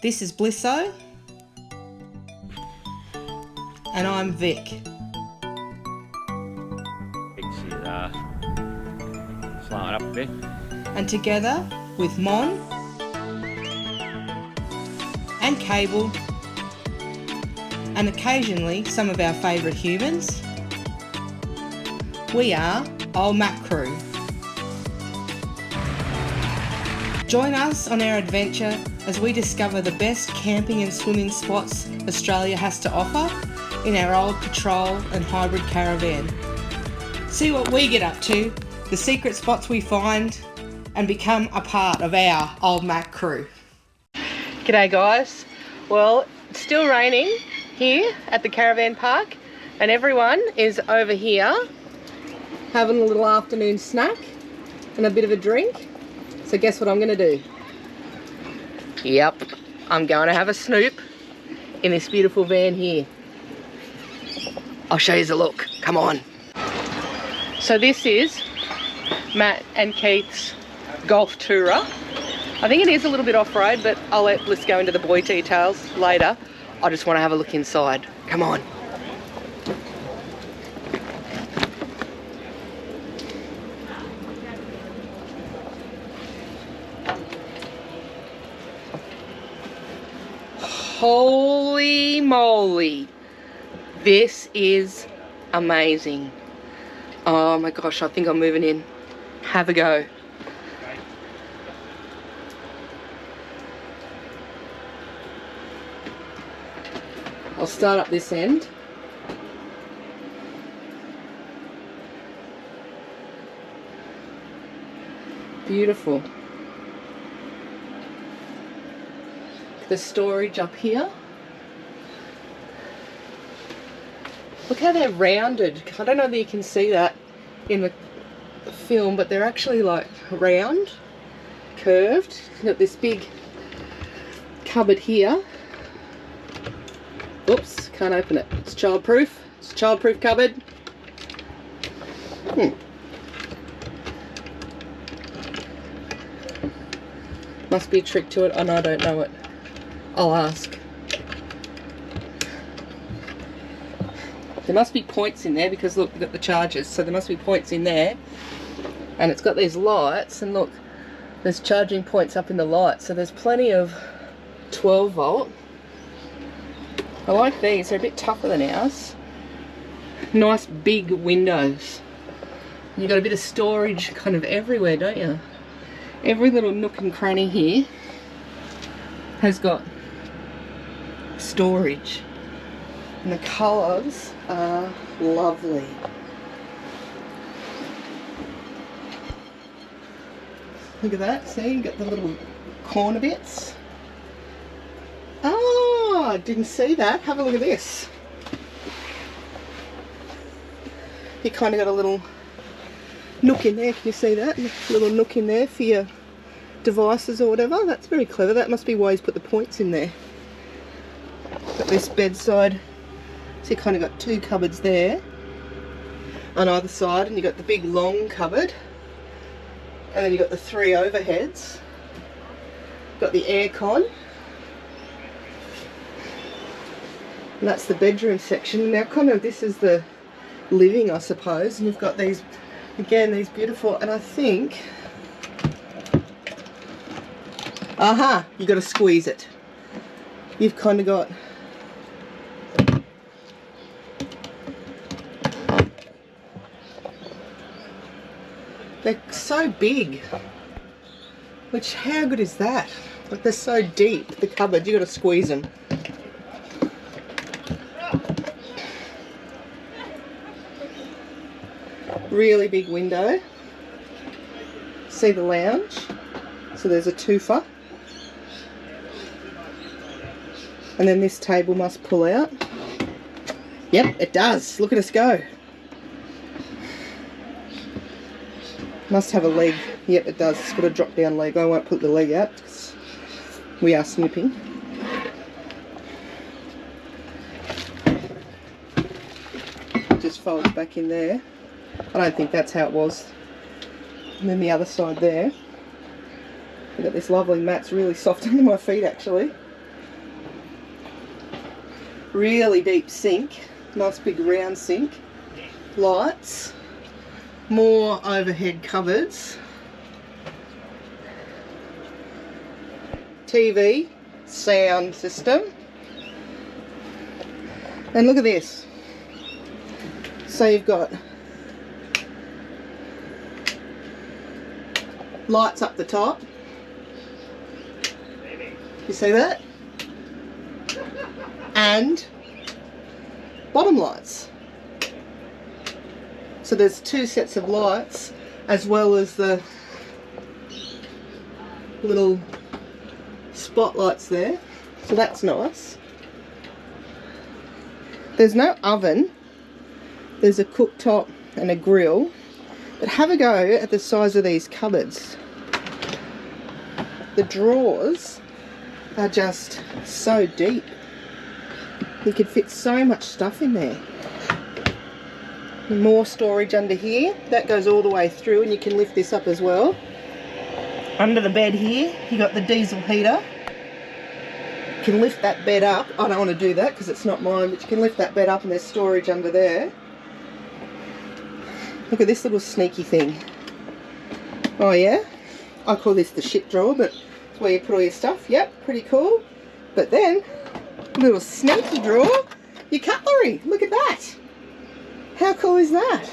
This is Blisso. And I'm Vic. She's slowing up a bit. And together with Mon and Cable and occasionally some of our favourite humans, we are Old Mac Crew. Join us on our adventure as we discover the best camping and swimming spots Australia has to offer in our old patrol and hybrid caravan. See what we get up to, the secret spots we find, and become a part of our Old Mac Crew. G'day guys. Well, it's still raining here at the caravan park and everyone is over here having a little afternoon snack and a bit of a drink. So guess what I'm going to do? Yep, I'm going to have a snoop in this beautiful van here. I'll show you the look. Come on. So this is Matt and Keith's golf tourer. I think it is a little bit off-road, but I'll let Bliss go into the boy details later. I just want to have a look inside. Come on. Holy moly. This is amazing. Oh my gosh, I think I'm moving in. Have a go. I'll start up this end. Beautiful. The storage up here. Look how they're rounded. I don't know whether you can see that in the film, but they're actually like round, curved. You've got this big cupboard here. Oops, can't open it. It's childproof. It's a childproof cupboard. Must be a trick to it, and I don't know it. I'll ask. There must be points in there because look, we've got the chargers, so there must be points in there. And it's got these lights, and look, there's charging points up in the lights, so there's plenty of 12 volt. I like these, they're a bit tougher than ours. Nice big windows. You've got a bit of storage kind of everywhere, don't you? Every little nook and cranny here has got storage. And the colours are lovely. Look at that, see, you got the little corner bits. Oh, I didn't see that. Have a look at this. You kind of got a little nook in there, can you see that? A little nook in there for your devices or whatever. That's very clever. That must be why he's put the points in there. Got this bedside. So you kind of got two cupboards there on either side, and you got the big long cupboard, and then you got the three overheads. Got the aircon, and that's the bedroom section. Now kind of this is the living, I suppose, and you've got these, again, these beautiful, and I think, aha, you got to squeeze it. You've kind of got they're so big, which, how good is that? Like, they're so deep, the cupboard, you got to squeeze them. Really big window. See the lounge? So there's a twofer. And then this table must pull out. Yep, it does. Look at us go. Must have a leg. Yep, it does. It's got a drop down leg. I won't put the leg out because we are snipping. Just folds back in there. I don't think that's how it was. And then the other side there. I've got this lovely mat. It's really soft under my feet actually. Really deep sink, nice big round sink. Lights, more overhead cupboards. TV, sound system. And look at this. So you've got lights up the top. You see that? And bottom lights. So there's two sets of lights as well as the little spotlights there. So that's nice. There's no oven. There's a cooktop and a grill. But have a go at the size of these cupboards. The drawers are just so deep. You could fit so much stuff in there. More storage under here. That goes all the way through, and you can lift this up as well. Under the bed here, you got the diesel heater. You can lift that bed up. I don't want to do that because it's not mine, but you can lift that bed up and there's storage under there. Look at this little sneaky thing. Oh yeah? I call this the shit drawer, but it's where you put all your stuff. Yep, pretty cool. But then, a little sneaky drawer, your cutlery. Look at that. How cool is that?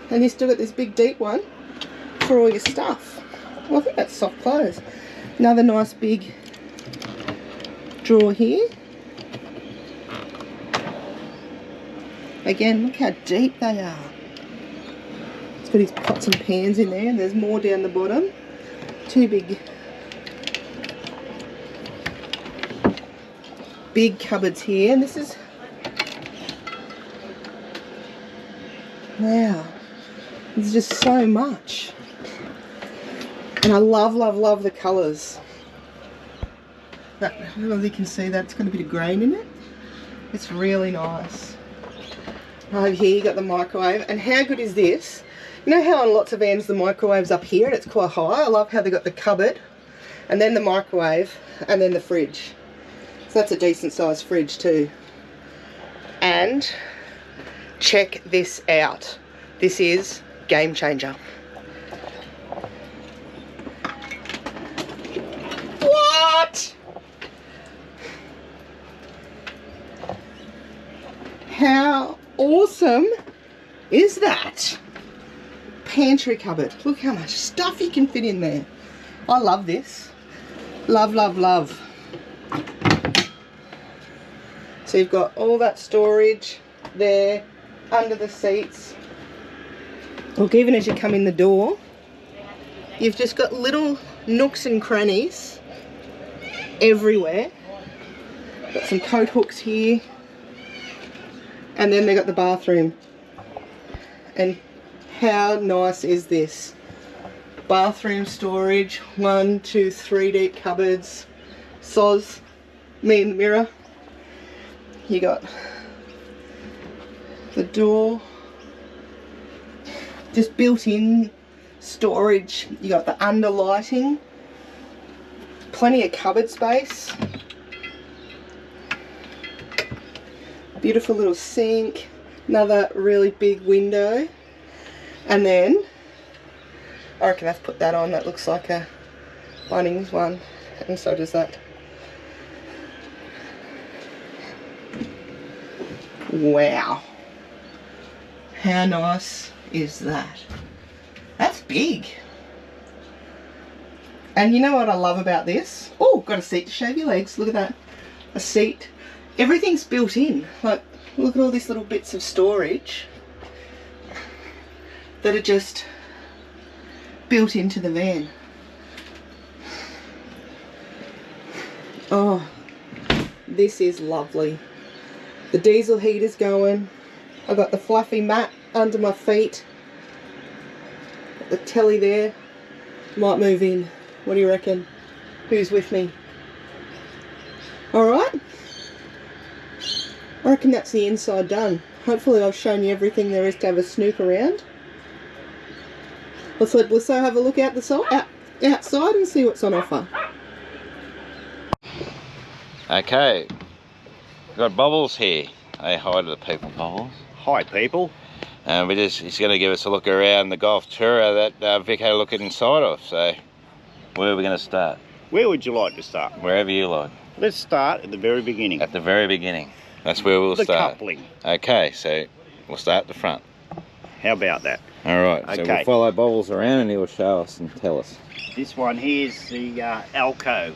And you still got this big deep one for all your stuff. Well, I think that's soft clothes. Another nice big drawer here. Again, look how deep they are. It's got his pots and pans in there, and there's more down the bottom. Two big cupboards here, and this is, wow, there's just so much. And I love, love, love the colours. I don't know if you can see that, it's got a bit of grain in it. It's really nice. Over here you got the microwave, and how good is this? You know how on lots of vans the microwave's up here and it's quite high? I love how they got the cupboard and then the microwave and then the fridge. So that's a decent sized fridge too. And check this out. This is game changer. What? How awesome is that? Pantry cupboard. Look how much stuff you can fit in there. I love this. Love, love, love. So you've got all that storage there under the seats. Look, even as you come in the door, you've just got little nooks and crannies everywhere. Got some coat hooks here. And then they got the bathroom. And how nice is this? Bathroom storage, 1, 2, 3 deep cupboards. Soz, me in the mirror. You got the door, just built-in storage. You got the under lighting, plenty of cupboard space. Beautiful little sink, another really big window, and then I reckon I've put that on. That looks like a Bunnings one, and so does that. Wow, how nice is that? That's big. And you know what I love about this? Oh, got a seat to shave your legs. Look at that, a seat. Everything's built in. Like, look at all these little bits of storage that are just built into the van. Oh, this is lovely. The diesel heater's going. I've got the fluffy mat under my feet. Got the telly there. Might move in. What do you reckon? Who's with me? Alright. I reckon that's the inside done. Hopefully I've shown you everything there is to have a snoop around. Let's let Blisso have a look out the side, outside and see what's on offer. Okay, We've got Bubbles here. Hey, hi to the people, Bubbles. Hi people. And he's going to give us a look around the Golf Tourer that Vic had a look at inside of. So, where are we going to start? Where would you like to start? Wherever you like. Let's start at the very beginning. At the very beginning. That's where we'll start. The coupling. Okay, so we'll start at the front. How about that? All right, okay. So we'll follow Bubbles around and he'll show us and tell us. This one here is the Alco.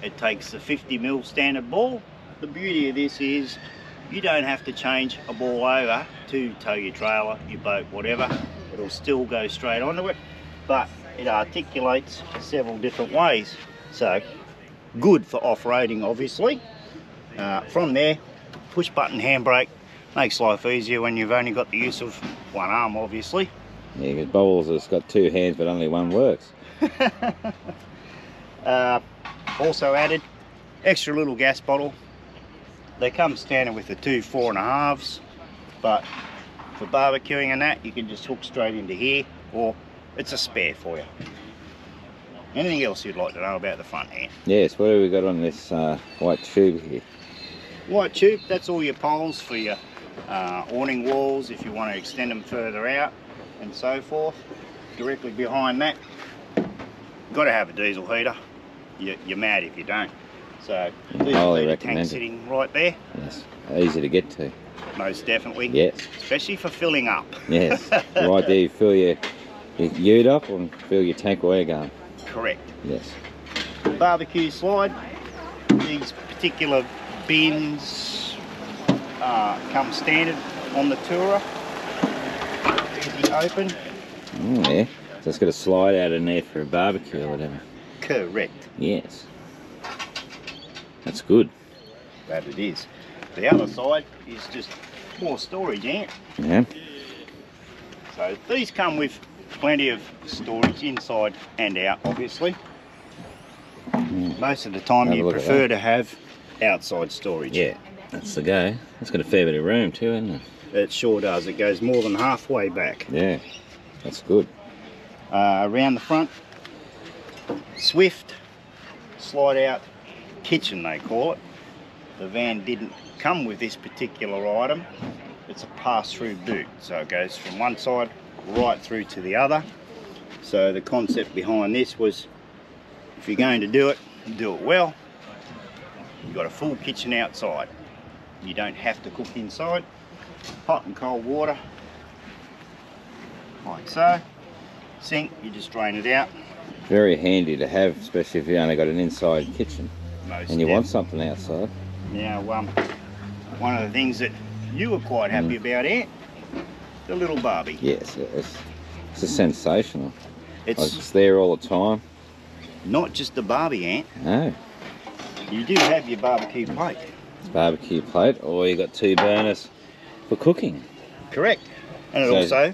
It takes a 50mm standard ball. The beauty of this is you don't have to change a ball over to tow your trailer, your boat, whatever. It'll still go straight onto it, but it articulates several different ways. So good for off-roading, obviously. From there, push button handbrake makes life easier when you've only got the use of one arm, obviously. Yeah, because Bubbles has got two hands but only one works. Also added extra little gas bottle. They come standard with the two 4.5s, but for barbecuing and that, you can just hook straight into here, or it's a spare for you. Anything else you'd like to know about the front end? Yes, what have we got on this white tube here? White tube, that's all your poles for your awning walls if you want to extend them further out and so forth. Directly behind that, got to have a diesel heater. You're mad if you don't. So diesel heater tank sitting right there. Yes, easy to get to. Most definitely. Yes. Especially for filling up. Yes, right there you fill your ute up and fill your tank where you're going. Correct. Yes. Barbecue slide. These particular bins come standard on the Tourer. Easy open. Yeah, so it's got a slide out in there for a barbecue or whatever. Correct. Yes. That's good. That it is. The other side is just more storage, Ant. Yeah. So these come with plenty of storage inside and out, obviously. Most of the time you prefer to have outside storage. Yeah, that's the go. It's got a fair bit of room too, hasn't it? It sure does. It goes more than halfway back. Yeah, that's good. Around the front, Swift slide out kitchen, they call it. The van didn't come with this particular item. It's a pass-through boot, so it goes from one side right through to the other. So the concept behind this was, if you're going to do it well. You've got a full kitchen outside. You don't have to cook inside. Hot and cold water, like so. Sink, you just drain it out. Very handy to have, especially if you only got an inside kitchen and you want something outside. Now, one of the things that you were quite happy about, Ant, the little Barbie. Yes, it's sensational. It's there all the time. Not just the Barbie, Ant. No. You do have your barbecue plate. It's barbecue plate, or you got two burners for cooking. Correct. And it also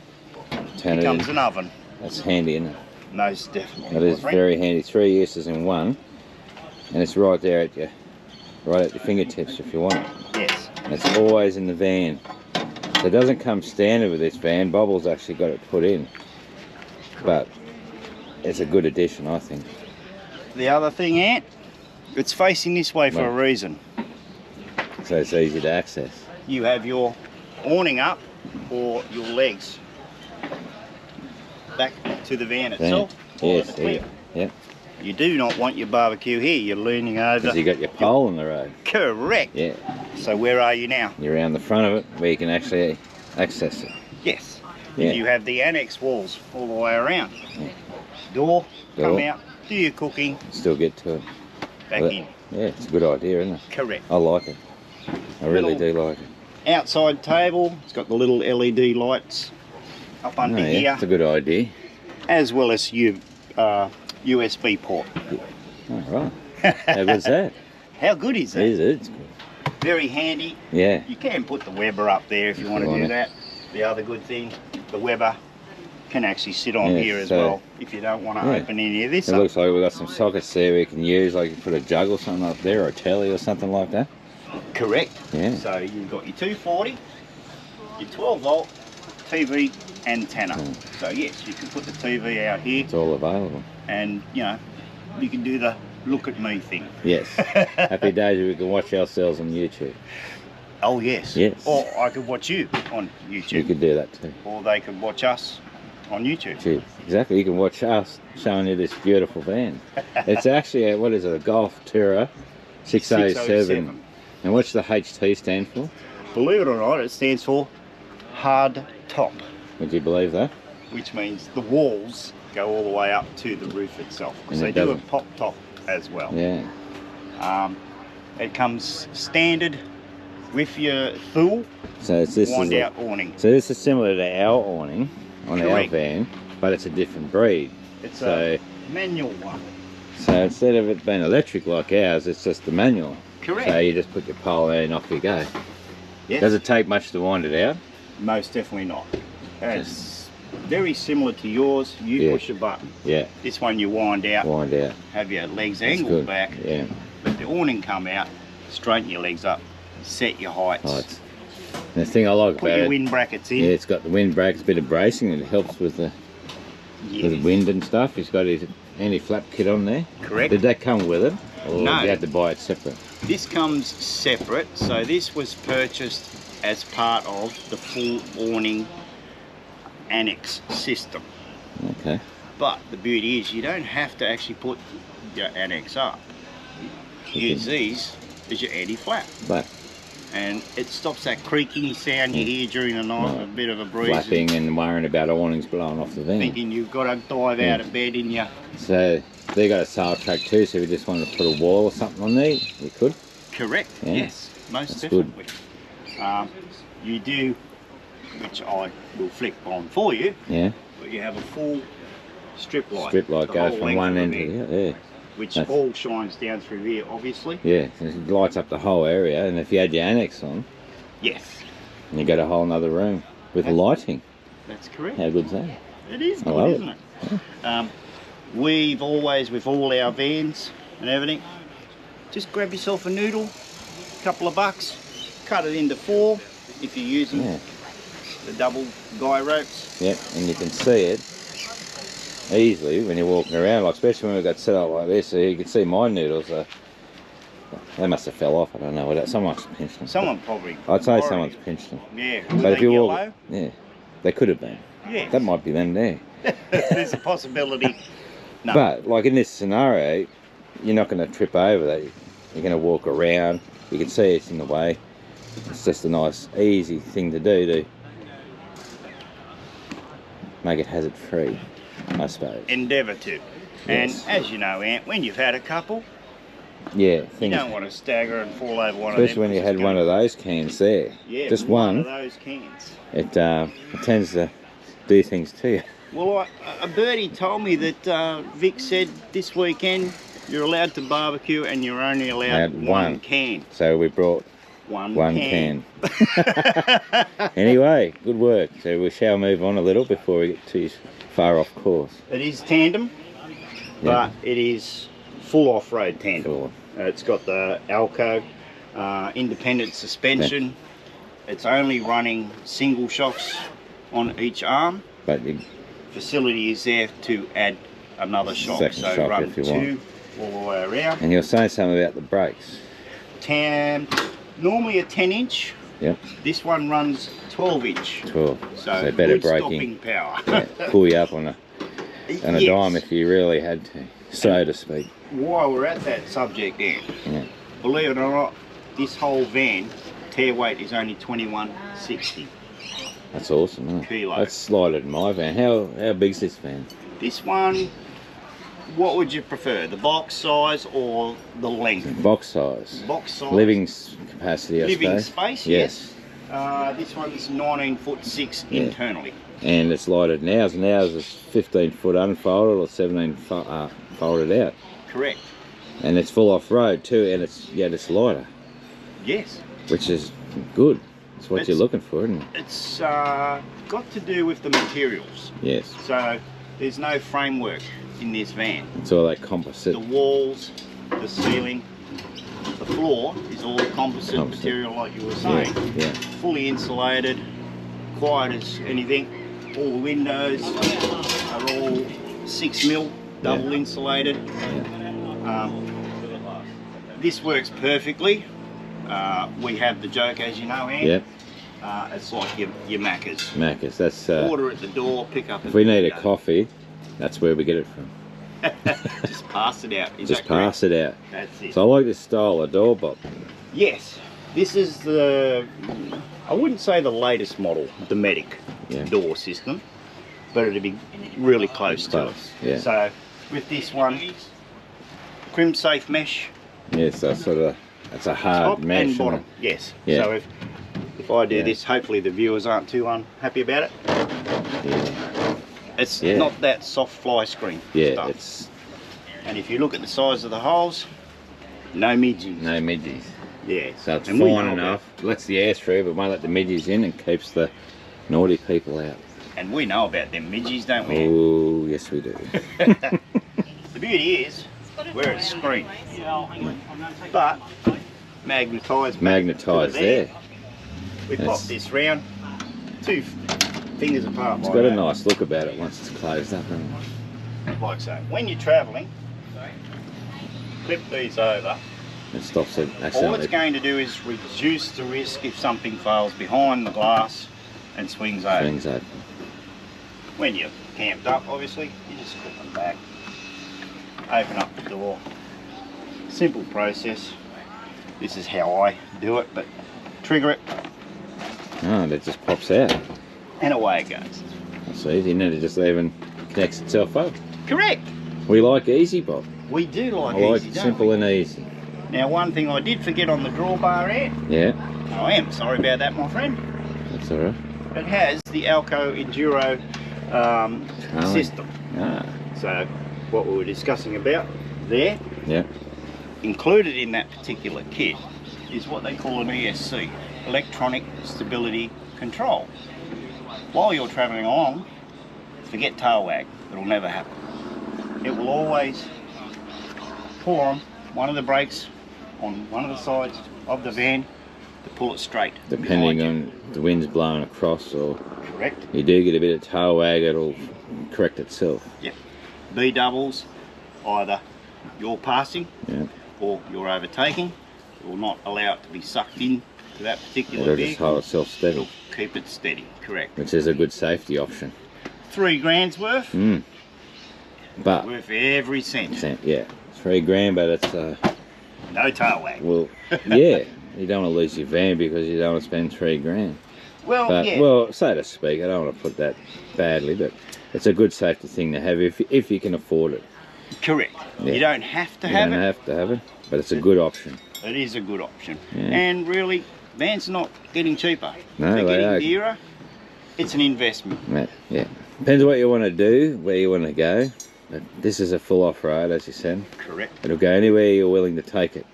becomes an oven. That's handy, isn't it? Most definitely. That is very handy. 3 uses in one, and it's right there at your fingertips if you want it. Yes. And it's always in the van. So it doesn't come standard with this van. Bubbles actually got it put in, but it's a good addition, I think. The other thing, Ant, it's facing this way for a reason. So it's easy to access. You have your awning up or your legs back to the van itself. Yes, yeah. You do not want your barbecue here. You're leaning over. Because you got your pole on the road. Correct. Yeah. So where are you now? You're around the front of it where you can actually access it. Yes. Yeah. You have the annex walls all the way around. Yeah. Door, come out, do your cooking. Still get to it. Back in. Yeah, it's a good idea, isn't it? Correct. I like it. I really do like it. Outside table, it's got the little LED lights up under here. That's a good idea. As well as your USB port. Oh, right. How good's that? How good is that? It's good. Very handy. Yeah. You can put the Weber up there if you want to do that. The other good thing, the Weber can actually sit on here as well if you don't want to open any of this up. It looks like we've got some sockets there we can use, like you put a jug or something up there, or a telly or something like that. Correct. Yeah. So you've got your 240, your 12 volt TV antenna. So yes, you can put the TV out here. It's all available. And you know, you can do the look at me thing. Yes. Happy days we can watch ourselves on YouTube. Oh yes. Yes. Or I could watch you on YouTube. You could do that too. Or they could watch us on YouTube. Gee, exactly. You can watch us showing you this beautiful van. It's actually what is it? A Golf Tourer 607. And what's the HT stand for? Believe it or not, it stands for hard top, Would you believe that? which means the walls go all the way up to the roof itself. Because And they it do a doesn't. pop top as well. Yeah. It comes standard with your thule So it's this wind is out awning. so this is similar to our awning on our Correct. van, but it's a different breed. It's So a manual one. so instead of it being electric like ours, it's just the manual. Correct. So you just put your pole in and off you go. Yes. Does it take much to wind it out? Most definitely not. It's very similar to yours. You Yeah. push a button. Yeah, This one you wind out, wind out. have your legs That's angled good. back, Yeah. let the awning come out, straighten your legs up, set your heights, Right. And the thing I like put about your it, wind brackets in. yeah, it's got the wind brakes, a bit of bracing, and it helps with the Yes. wind and stuff. He's got his anti-flap kit on there. Correct. Did that come with it, or No. did you have to buy it separate? This comes separate, so this was purchased as part of the full awning annex system. Okay. But the beauty is you don't have to actually put your annex up. Use these as your anti-flap. But And it stops that creaking sound you hear during the night, Right. a bit of a breeze. flapping and worrying about awnings blowing off the van. Thinking you've got to dive out of bed in your... So they got a sail track too, so if we just wanted to put a wall or something on there, we could. Correct, Yeah. yes, most That's good. definitely. You do, which I will flick on for you, Yeah. but you have a full strip light. Strip light the goes whole from length one of end it, to the other. Yeah. which That's- all shines down through here, obviously. Yeah. It lights up the whole area, and if you had your annex on, Yes, you got a whole other room with That's- lighting. that's correct. How good's that? It is I good, love isn't it? We've always, with all our vans and everything, just grab yourself a noodle, couple of bucks, cut it into 4 if you're using Yeah. the double guy ropes. Yep, and you can see it easily when you're walking around, like especially when we've got set up like this, so you can see my noodles. They must have fell off, I don't know. Someone's pinched them. Someone probably... I'd say borrowed someone's it. pinched them. Yeah, But were if they you yellow? walk, yeah, they could have been. Yes. That might be them there. There's a possibility. No. But like in this scenario, you're not going to trip over that. You're going to walk around. You can see it's in the way. It's just a nice, easy thing to do to make it hazard free, I suppose. Endeavour to. And Yes. as you know, Ant, when you've had a couple, Yeah, you things, don't want to stagger and fall over one of them. especially when you had one of those cans there. Yeah, Just of one. those cans. It tends to do things to you. Well, a birdie told me that Vic said this weekend you're allowed to barbecue and you're only allowed Allowed one one. can. So we brought One can. Anyway, good work. So we shall move on a little before we get too far off course. It is tandem, Yeah. but it is full off-road tandem. Sure. It's got the Alco independent suspension. It's only running single shocks on each arm. But you, Facility is there to add another shock. Second So shock run if you 2 want. all the way around. and you're saying something about the brakes. Normally a 10-inch. Yep, This one runs 12-inch. 12. So, better good braking. stopping power. Yeah, pull you up on a Yes. dime if you really had to, so to speak. While we're at that subject there, Yeah. believe it or not, this whole van tear weight is only 2160. That's awesome, huh? Kilo. That's lighter than my van. How big's this van? This one, what would you prefer, the box size or the length? Box size. Box size. Living capacity, I Living suppose. space, Yes. yes. This one's 19'6" Yeah. internally. And it's lighter than ours, and ours is 15 foot unfolded or 17 folded out. Correct. And it's full off-road too, and it's lighter, Yes. which is good. It's what you're It's- looking for, isn't it? It's got to do with the materials. Yes. So there's no framework in this van. It's all that composite. The walls, the ceiling, the floor is all composite material like you were saying. Yeah. Fully insulated, quiet as anything. All the windows are all 6mm, double insulated. This works perfectly. We have the joke, as you know, Anne. Yep. It's like your Macca's. Macca's. That's Order at the door, pick up. if we need a coffee, that's where we get it from. Just pass it out. Is Just that correct? pass it out. That's it. So I like this style of door, Bob. Yes, this is the, I wouldn't say the latest model, Dometic door system, but it'd be really close to it. Yeah. So with this one, crim safe mesh. Yes, that's sort of, that's a hard Top mesh. and bottom, yes. Yeah. So if I do this, hopefully the viewers aren't too unhappy about it. Yeah. It's not that soft fly screen stuff. It's And if you look at the size of the holes, no midges. no midges. Yeah. So it's And we fine know enough. Lets the air through, but won't let the midges in and keeps the naughty people out. And we know about them midges, don't we? Oh, yes we do. The beauty is where it's screened, but magnetised. Magnetised there. We pop this round, 2 fingers apart. It's got a nice look about it once it's closed up. Like so. When you're travelling, flip these over. It stops it All accidentally. it's going to do is reduce the risk if something fails behind the glass and swings over. Swings open. When you're camped up, obviously, you just clip them back, open up the door. Simple process. This is how I do it, but trigger it Oh, and it just pops out. and away it goes. That's easy, and it just even connects itself up. Correct. We like easy, Bob. We do like I like easy, don't simple we? and easy. Now, one thing I did forget on the drawbar here, Yeah, I am sorry about that, my friend. that's alright. It has the Alco Enduro system. Ah, So, what we were discussing about there, yeah. included in that particular kit, is what they call an ESC, Electronic Stability Control. While you're travelling along, forget tail wag, it'll never happen. It will always pull on one of the brakes on one of the sides of the van to pull it straight. Depending behind you. on the wind's blowing across, or Correct. you do get a bit of tail wag, it'll correct itself. Yep. B doubles, either you're passing Yeah. or you're overtaking. It will not allow it to be sucked in to that particular It'll just vehicle. hold itself steady, It'll keep it steady, correct. which is a good safety option. $3 worth, Mm. But, worth every cent. yeah, $3 but it's, No tail wag. well, yeah, you don't want to lose your van because you don't want to spend $3 Well, But, yeah, well, so to speak, I don't want to put that badly, but it's a good safety thing to have if you can afford it. correct. Yeah. You don't have to You have don't it. have to have it, but it's a good option. It is a good option. Yeah. And really, vans are not getting cheaper. No, They're they getting are. dearer. It's an investment. Yeah. Depends what you want to do, where you want to go. But this is a full off-road, as you said. Correct. It'll go anywhere you're willing to take it.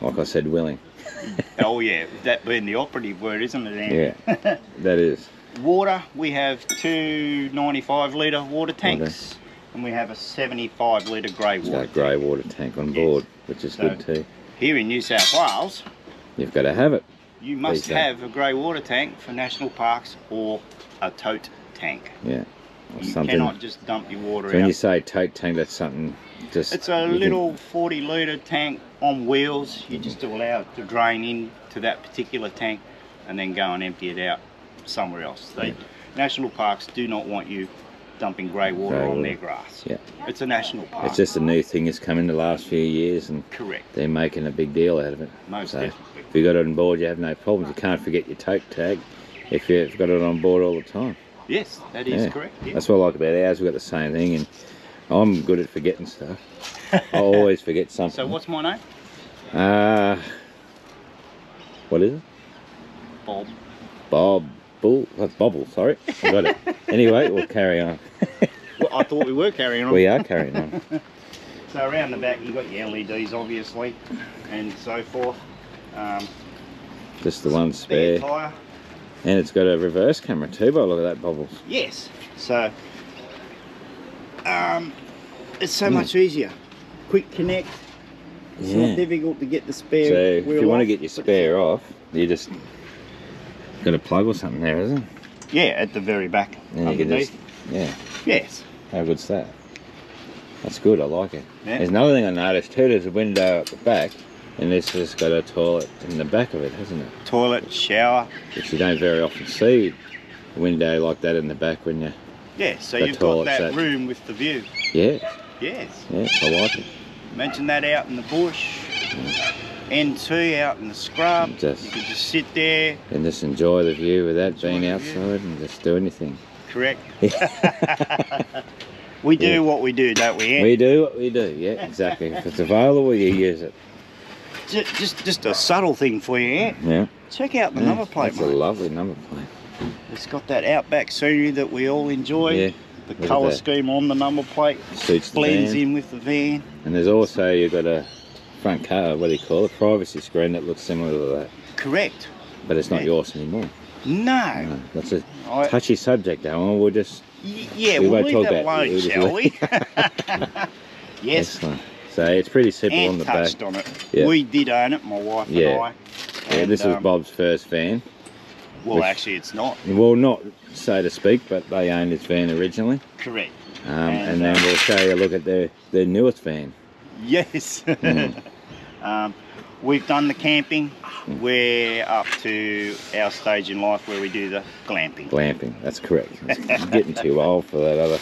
Like I said, willing. Oh yeah, that being the operative word, isn't it, Andy? Yeah, that is. Water, we have 2 95-litre water tanks, and we have a 75-litre grey It's water got a grey water tank on board, which is So- good too. Here in New South Wales, You've got to have it. you must These days. have a grey water tank for national parks or a tote tank. Yeah. Or You something. cannot just dump your water So when out. you say tote tank, that's something just... It's a you can- little 40-litre tank on wheels. You just allow it to drain into that particular tank and then go and empty it out somewhere else. National parks do not want you dumping grey water Grey on water. their grass. Yeah. It's a national park. It's just a new thing that's come in the last few years, and Correct. they're making a big deal out of it. Most So definitely. if you got it on board, you have no problems. You can't forget your tote tag if you've got it on board all the time. Yes, that is Yeah. correct. Yeah. That's what I like about ours. We've got the same thing, and I'm good at forgetting stuff. I always forget something. So what's my name? What is it? Bob. Bobble, sorry. I got it. Anyway, we'll carry on. Well, I thought we were carrying on. We are carrying on. So around the back you've got your LEDs obviously and so forth. Just the one spare. Tyre. And it's got a reverse camera too, but look at that, Bubbles. Yes. So it's so much easier. Quick connect. It's Yeah. not difficult to get the spare So if wheel you want to off. get your spare off, you just got a plug or something there, isn't it? Yeah, at the very back. And you can underneath. just, yeah, Yes. how good's that? That's good, I like it. Yeah. There's another thing I noticed too, there's a window at the back, and this has got a toilet in the back of it, hasn't it? Toilet, shower. Which you don't very often see a window like that in the back when you... Yeah, so The you've got toilet's that that- room with the view. Yes, Yes. yes, I like it. Imagine that out in the bush. NT out in the scrub. Just- You could just sit there. And just enjoy the view without being the view. outside and just do anything. Correct. We do Yeah. what we do, don't we, Ant? We do what we do, yeah, exactly. If it's available, you use it. Just a subtle thing for you, Ant. Yeah. Check out the Yeah, number plate, That's a mate. lovely number plate. It's got that outback scenery that we all enjoy. Yeah. The Look at colour that. scheme on the number plate Suits the blends van. in with the van. And there's also, you've got a front car, what do you call it, privacy screen that looks similar to that. Correct. But it's not Yeah. yours anymore. No. No, that's a I- touchy subject, Alan. We'll just... Yeah, We we'll won't leave talk that about it. alone, We'll just shall leave- we? Yes. Excellent. So it's pretty simple on Ant the back. touched on it. Yeah. We did own it, my wife Yeah. and I. Yeah, And, this was Bob's first van. Well, which- actually, it's not. Well, not so to speak, but they owned this van originally. Correct. And then we'll show you a look at their newest van. Yes. Mm. We've done the camping. We're up to our stage in life where we do the glamping. Glamping, that's correct. It's getting too old for that other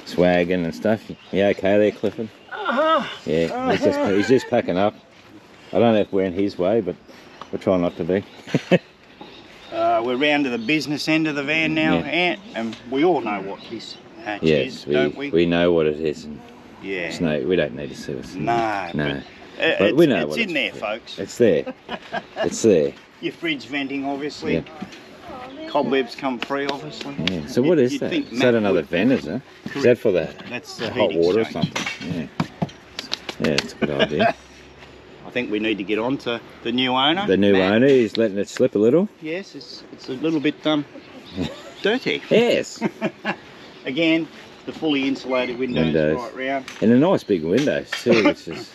swagging and stuff. You okay there, Clifford? Yeah, he's just packing up. I don't know if we're in his way, but we'll try not to be. We're round to the business end of the van now, Yeah. Ant, and we all know what this hatch Yes, is, don't we? we know what it is. And Yeah. it's we don't need to see what's in No, there. No. But But we know it's what in it's there, for. folks. It's there. It's there. Your fridge venting, obviously. Yeah. Cobwebs come free, obviously. Yeah. So what is You'd that? think Is that Matt another would- vent, is it? Is Correct. that for the That's the hot heat water or exchange. something? Yeah. Yeah, it's a good idea. I think we need to get on to the new owner. The new Matt. owner is letting it slip a little. Yes, it's a little bit dirty. Yes. Again, the fully insulated windows, Windows. right round. And the nice big windows too, which is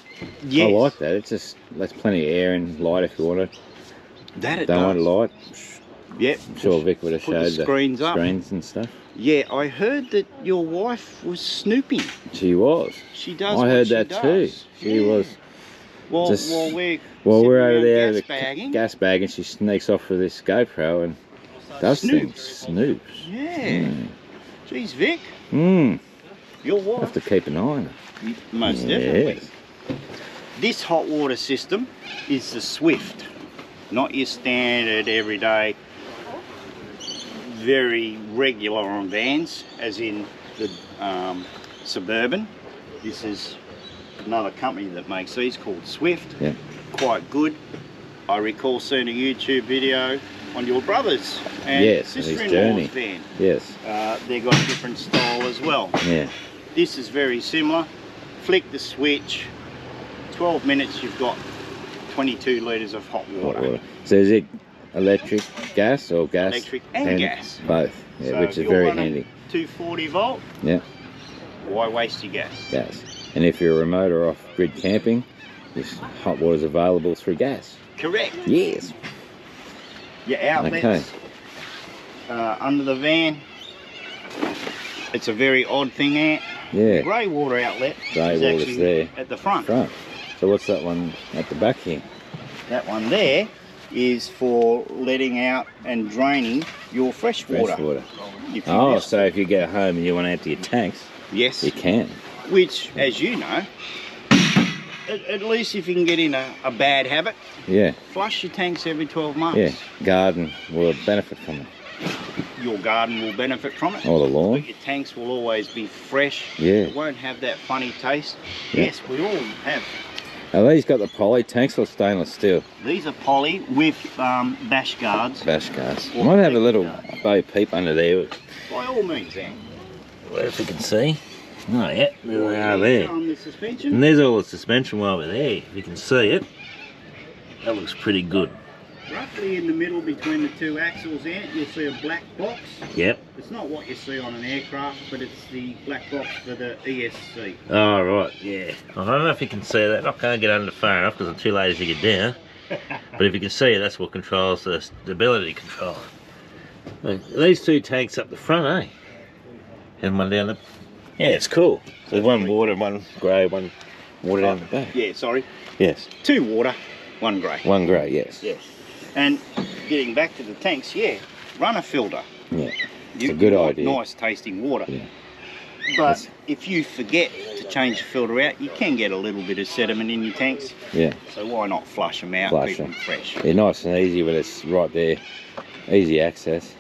Yes. I like that. It's just lets plenty of air and light if you want it. That it Don't want does. light. Yep. I'm sure Vic would have Put the showed screens up. screens and stuff. Yeah, I heard that your wife was snooping. She was. She does. I what heard she that does. too. She Yeah. was. Well, just- while we're Well, we're sitting over around there, gas the bagging. gas bag, and she sneaks off with this GoPro and does things. Snoops. Snoops. Yeah. Geez, Vic, Hmm. your Have wife. to keep an eye on her. Most definitely. Yes. This hot water system is the Swift, not your standard everyday, very regular on vans, as in the Suburban. This is another company that makes these called Swift. Yeah. Quite good. I recall seeing a YouTube video on your brother's and Yes, his sister-in-law's journey. van. Yes. They got a different style as well. Yeah. This is very similar. Flick the switch, 12 minutes you've got 22 litres of hot water. Hot water. So is it electric, gas, or gas? Electric and gas. Both. Yeah, So which if is you're very running handy. 240 volt, Yeah. why waste your gas? Gas. And if you're remote or off-grid camping, this hot water is available through gas. Correct. Yes. Your outlets Okay. under the van. It's a very odd thing, Ant. Yeah. Grey water outlet Grey is water's actually there. at the front. Front. So what's that one at the back here? That one there is for letting out and draining your fresh water. Fresh water. If you Oh, miss- so if you get home and you want to empty your tanks, yes. you can. Which, as you know, at least if you can get in a bad habit, Yeah. flush your tanks every 12 months. Yeah. Garden will benefit from it. Your garden will benefit from it. Or the But lawn. your tanks will always be fresh. Yeah. It won't have that funny taste. Yeah. Yes, we all have. Are these got the poly tanks or stainless steel? These are poly with bash guards. Bash guards. Or Might have a big little guard. bow peep under there. By all means, Ant. Well, if you can see. Oh yeah, there they are there. On the suspension. And there's all the suspension while we're there. If you can see it, that looks pretty good. Roughly in the middle between the two axles, Ant, you'll see a black box. Yep. It's not what you see on an aircraft, but it's the black box for the ESC. Oh, right, yeah. I don't know if you can see that. I can't get under far enough because I'm too lazy to get down. But if you can see it, that's what controls the stability control. These two tanks up the front, eh? And one down the Yeah, it's cool. There's one water, one grey, one water down the back. Yeah, sorry. Yes. 2 water, 1 grey. One grey, yes. Yes. And getting back to the tanks, yeah, run a filter. Yeah. It's a good idea. Nice tasting water. Yeah. But if you forget to change the filter out, you can get a little bit of sediment in your tanks. Yeah. So why not flush them out, Flush keep them them. fresh. They're nice and easy when it's right there. Easy access.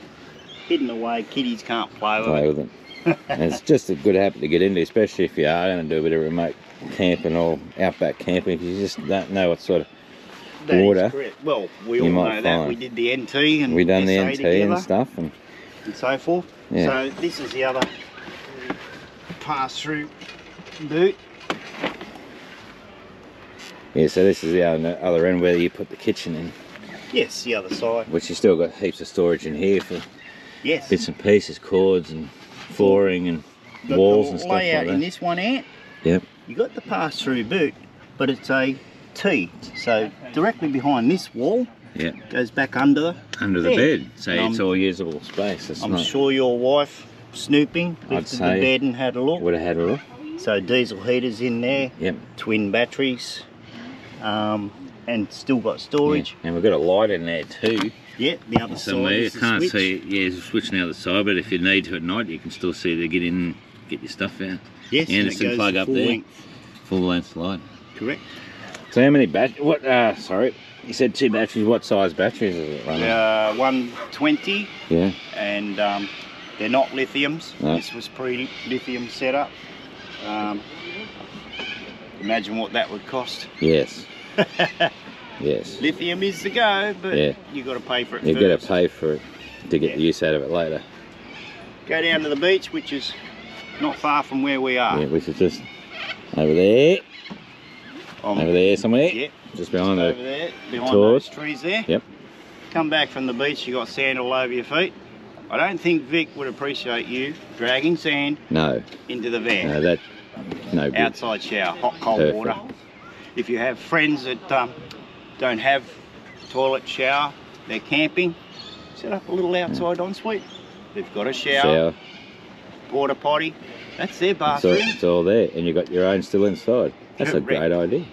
Hidden away, kiddies can't play Play with with them. And it's just a good habit to get into, especially if you are going to do a bit of remote camping or outback camping, because you just don't know what sort of That is water correct. Well, we you all might know that. find. We did the NT and we done the SA NT together and stuff. And so forth. Yeah. So this is the other pass-through boot. yeah, so this is the other end where you put the kitchen in, Yes, the other side. which you still got heaps of storage in here for Yes. bits and pieces, cords and flooring and Got walls the and stuff like layout in that. this one, Ant. Yep. You got the pass-through boot, but it's a T. So directly behind this wall, Yep. goes back under Under the bed. bed, so it's all usable space. It's I'm not. sure your wife, snooping, I'd lifted the say bed and had a look. Would have had a look. So diesel heaters in there, Yep. twin batteries, and still got storage. Yeah. And we've got a light in there too. Yeah, the other Somewhere side you is the can't switch. see. Yeah, there's a switch on the other side, but if you need to at night, you can still see to get in, and get your stuff out. Yes, and and it's it a goes plug up full there. length. Full length light. Correct. So how many What? Sorry, you said 2 batteries. What size batteries is it running? 120, Yeah. and they're not lithiums. No. This was pre-lithium setup. Imagine what that would cost. Yes. Yes. Lithium is the go, but Yeah. you got to pay for it You've first. got to pay for it to get Yeah. the use out of it later. Go down to the beach, which is not far from where we are. Yeah, which is just over there. Over there somewhere. Yeah. Just behind Over the. there, behind Tours. those trees there. Yep. Come back from the beach, you got sand all over your feet. I don't think Vic would appreciate you dragging sand No. into the van. No, that. No good. Outside shower, hot, cold Perfect. water. If you have friends that don't have toilet shower, they're camping, set up a little outside ensuite. They've got a shower, porta potty. That's their bathroom. It's all there, and you've got your own still inside. That's Correct. a great idea.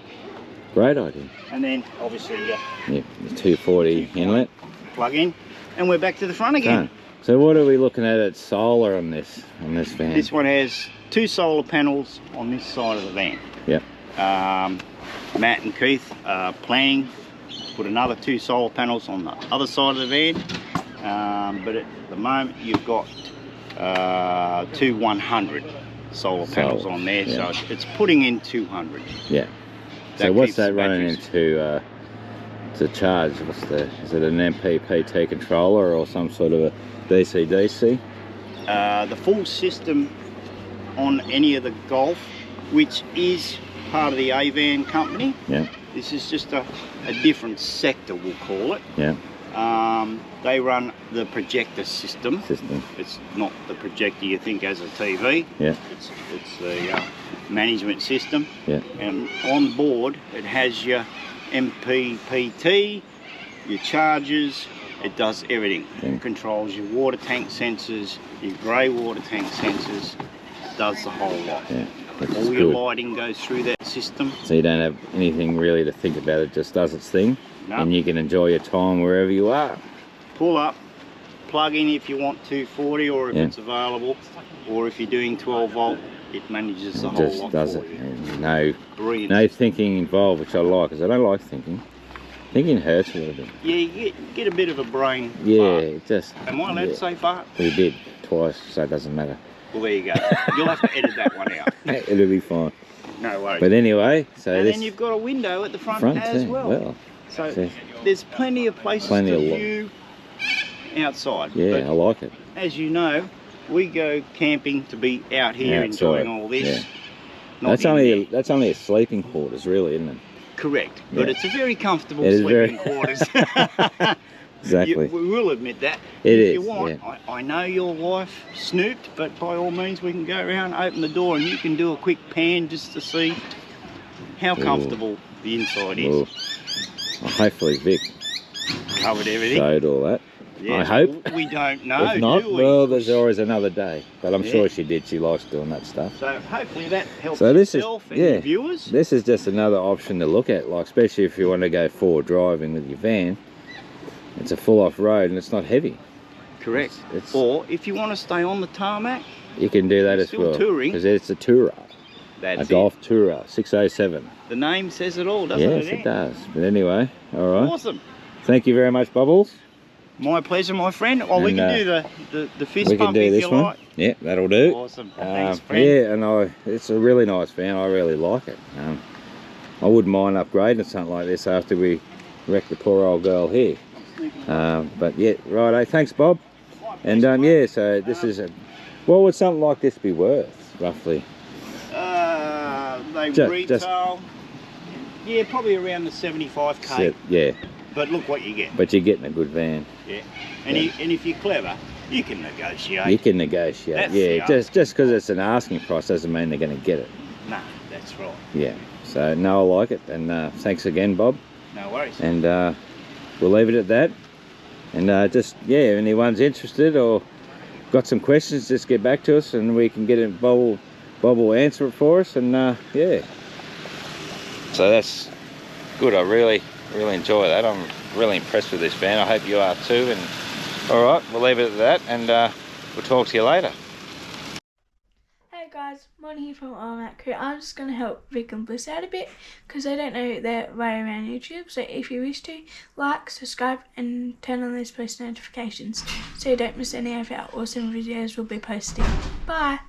Great idea. And then obviously Yeah, the 240 inlet. plug in, and we're back to the front again. Done. So what are we looking at solar on this van? This one has 2 solar panels on this side of the van. Yep. Matt and Keith are planning to put another 2 solar panels on the other side of the van. But at the moment you've got 2 100 solar panels on there, yeah. so it's putting in 200. Yeah. So That what's keeps that the running batteries- into to charge? Is it an MPPT controller or some sort of a DC-DC? The full system on any of the Golf, which is part of the A-Van company. Yeah. This is just a different sector, we'll call it. Yeah. They run the projector system. It's not the projector you think as a TV. Yeah. It's the management system. Yeah. And on board it has your MPPT, your chargers, it does everything. Yeah. It controls your water tank sensors, your grey water tank sensors, it does the whole lot. Yeah. Which is All your good. lighting goes through that system. So you don't have anything really to think about. It just does its thing, No. and you can enjoy your time wherever you are. Pull up, plug in if you want 240 or if Yeah. it's available, or if you're doing 12 volt, it manages the It whole just lot does for it. you. And no Brilliant. thinking involved, which I like, because I don't like thinking. Thinking hurts a little bit. Yeah, you get a bit of a brain Yeah, fart. it just. Am I allowed to say fart? We did twice, so it doesn't matter. Well, there you go. You'll have to edit that one out. It'll be fine. No worries. But anyway, so and this then you've got a window at the front, front as too. well. So so- there's plenty of places Plenty to of view outside. yeah, But I like it. as you know, we go camping to be out here Outside, enjoying all this. yeah. not That's in only there. a sleeping quarters, really, isn't it? Correct, but Yeah. it's a very comfortable It is sleeping very- quarters. Exactly. We will admit that. It if is, you want, yeah. I know your wife snooped, but by all means we can go around, open the door, and you can do a quick pan just to see how comfortable the inside is. Well, hopefully Vic Covered everything. showed all that. Yeah, I hope. We don't know, If not, do we? well, there's always another day. But I'm Yeah. sure she did. She likes doing that stuff. So hopefully that helps So this is, yourself and your viewers. this is just another option to look at, like especially if you want to go forward driving with your van. It's a full off road and it's not heavy. Correct. It's Or if you want to stay on the tarmac, you can do that as still well. touring. Because it's a tourer, that's a Golf Tourer 607. The name says it all, doesn't it? Yes, it does. But anyway, all right. Awesome. Thank you very much, Bubbles. My pleasure, my friend. Oh, we And, can do the fist We can pump do if this you one. like. Yeah, that'll do. Awesome. Thanks, friend. Yeah, and it's a really nice van. I really like it. I wouldn't mind upgrading something like this after we wreck the poor old girl here. But yeah, righto. Thanks, Bob. And yeah, so this is what would something like this be worth, roughly? They Just- retail. Yeah, probably around the 75k. Yeah, But look what you get. but you're getting a good van. Yeah. And, and if you're clever, you can negotiate. You can negotiate. That's Yeah, the just because it's an asking price doesn't mean they're going to get it. Nah, that's right. Yeah. So no, I like it. And thanks again, Bob. No worries. And we'll leave it at that. And just, yeah, anyone's interested or got some questions, just get back to us and we can get it. Bob will answer it for us. And yeah. So that's good. I really enjoy that. I'm really impressed with this van. I hope you are too. And all right, we'll leave it at that. And we'll talk to you later. Hey guys, Mon here from Awning Crew. I'm just going to help Vic and Bliss out a bit because they don't know their way around YouTube. So if you wish to, like, subscribe and turn on those post notifications so you don't miss any of our awesome videos we'll be posting. Bye!